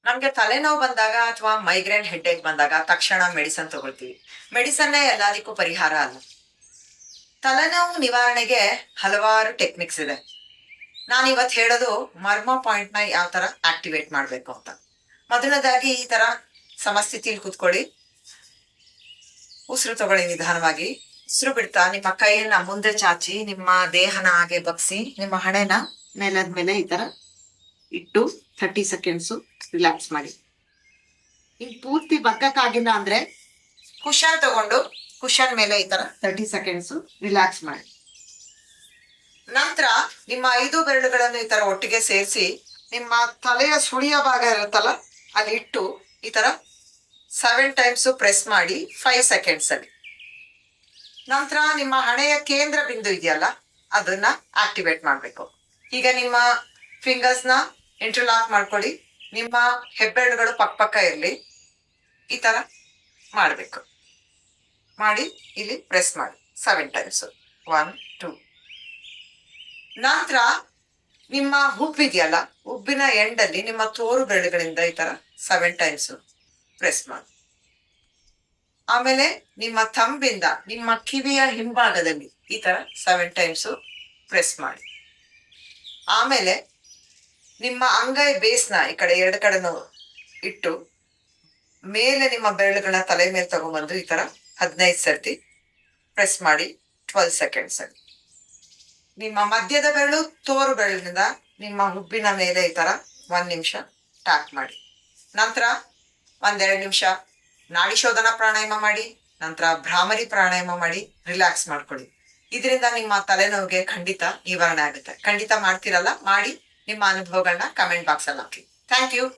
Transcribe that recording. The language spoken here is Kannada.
ನಮ್ಗೆ ತಲೆನೋವು ಬಂದಾಗ ಅಥವಾ ಮೈಗ್ರೇನ್ ಹೆಡ್ಡೇಕ್ ಬಂದಾಗ ತಕ್ಷಣ ಮೆಡಿಸನ್ ತಗೊಳ್ತೀವಿ. ಮೆಡಿಸನ್ನೇ ಎಲ್ಲದಕ್ಕೂ ಪರಿಹಾರ ಅಲ್ಲ. ತಲೆನೋವು ನಿವಾರಣೆಗೆ ಹಲವಾರು ಟೆಕ್ನಿಕ್ಸ್ ಇದೆ. ನಾನು ಇವತ್ತು ಹೇಳೋದು ಮರ್ಮ ಪಾಯಿಂಟ್ ನ ಯಾವ ತರ ಆಕ್ಟಿವೇಟ್ ಮಾಡ್ಬೇಕು ಅಂತ. ಮೊದಲನೇದಾಗಿ ಈ ತರ ಸಮಸ್ಥಿತಿಲಿ ಕೂತ್ಕೊಳ್ಳಿ. ಉಸಿರು ತಗೊಳ್ಳಿ ನಿಧಾನವಾಗಿ. ಉಸಿರು ಬಿಡ್ತಾ ನಿಮ್ಮ ಕೈಯನ್ನ ಮುಂದೆ ಚಾಚಿ ನಿಮ್ಮ ದೇಹನ ಹಾಗೆ ಬಗ್ಸಿ ನಿಮ್ಮ ಹಣೆನ ನೆಲದ ಮೇಲೆ ಈ ತರ ಇಟ್ಟು 30 ಸೆಕೆಂಡ್ಸ್ ರಿಲ್ಯಾಕ್ಸ್ ಮಾಡಿ. ಇನ್ ಪೂರ್ತಿ ಬಗ್ಗಕ್ಕಾಗಿಲ್ಲ ಅಂದ್ರೆ ಕುಶನ್ ತಗೊಂಡು ಕುಶನ್ ಮೇಲೆ ಈ ತರ 30 ಸೆಕೆಂಡ್ಸ್ ರಿಲ್ಯಾಕ್ಸ್ ಮಾಡಿ. ನಂತರ ನಿಮ್ಮ 5 ಬೆರಳುಗಳನ್ನು ಈ ತರ ಒಟ್ಟಿಗೆ ಸೇರಿಸಿ ನಿಮ್ಮ ತಲೆಯ ಸುಳಿಯ ಭಾಗ ಇರುತ್ತಲ್ಲ ಅಲ್ಲಿ ಇಟ್ಟು ಈ ತರ 7 ಟೈಮ್ಸ್ ಪ್ರೆಸ್ ಮಾಡಿ 5 ಸೆಕೆಂಡ್ಸ್ ಅಲ್ಲಿ. ನಂತರ ನಿಮ್ಮ ಹಣೆಯ ಕೇಂದ್ರ ಬಿಂದು ಇದೆಯಲ್ಲ ಅದನ್ನ ಆಕ್ಟಿವೇಟ್ ಮಾಡ್ಬೇಕು. ಈಗ ನಿಮ್ಮ ಫಿಂಗರ್ಸ್ ನ ಇಂಟರ್ಲಾಕ್ ಮಾಡ್ಕೊಳ್ಳಿ. ನಿಮ್ಮ ಹೆಬ್ಬೆರಳುಗಳು ಪಕ್ಕ ಇರಲಿ. ಈ ತರ ಮಾಡ್ಬೇಕು. ಮಾಡಿ ಇಲ್ಲಿ ಪ್ರೆಸ್ ಮಾಡಿ 7 ಟೈಮ್ಸ್. 1 2. ನಂತರ ನಿಮ್ಮ ಹುಬ್ಬಿದೆಯಲ್ಲ ಹುಬ್ಬಿನ ಎಂಡಲ್ಲಿ ನಿಮ್ಮ ತೋರು ಬೆರಳುಗಳಿಂದ ಈ ತರ 7 ಟೈಮ್ಸ್ ಪ್ರೆಸ್ ಮಾಡಿ. ಆಮೇಲೆ ನಿಮ್ಮ ತಂಬಿಂದ ನಿಮ್ಮ ಕಿವಿಯ ಹಿಂಭಾಗದಲ್ಲಿ ಈ ತರ 7 ಟೈಮ್ಸ್ ಪ್ರೆಸ್ ಮಾಡಿ. ಆಮೇಲೆ ನಿಮ್ಮ ಅಂಗೈ ಬೇಸ್ನ ಈ ಕಡೆ 2 ಕಡೆನೂ ಇಟ್ಟು ಮೇಲೆ ನಿಮ್ಮ ಬೆರಳುಗಳನ್ನ ತಲೆ ಮೇಲೆ ತಗೊಂಡ್ಬಂದು ಈ ತರ 15 ಸರ್ತಿ ಪ್ರೆಸ್ ಮಾಡಿ 12 ಸೆಕೆಂಡ್ಸ್ ಅಲ್ಲಿ. ನಿಮ್ಮ ಮಧ್ಯದ ಬೆರಳು ತೋರು ಬೆರಳಿನಿಂದ ನಿಮ್ಮ ಹುಬ್ಬಿನ ಮೇಲೆ ಈ ತರ 1 ನಿಮಿಷ ಟ್ಯಾಪ್ ಮಾಡಿ. ನಂತರ 1-2 ನಿಮಿಷ ನಾಡಿ ಶೋಧನ ಪ್ರಾಣಾಯಾಮ ಮಾಡಿ. ನಂತರ ಭ್ರಾಮರಿ ಪ್ರಾಣಾಯಾಮ ಮಾಡಿ ರಿಲ್ಯಾಕ್ಸ್ ಮಾಡ್ಕೊಳ್ಳಿ. ಇದರಿಂದ ನಿಮ್ಮ ತಲೆನೋವಿಗೆ ಖಂಡಿತ ನಿವಾರಣೆ ಆಗುತ್ತೆ. ಖಂಡಿತ ಮಾಡ್ತಿರಲ್ಲ, ಮಾಡಿ ನಿಮ್ಮ ಅನುಭವಗಳನ್ನ ಕಮೆಂಟ್ ಬಾಕ್ಸ್ ಅಲ್ಲಿ ಹಾಕಿ. Thank you.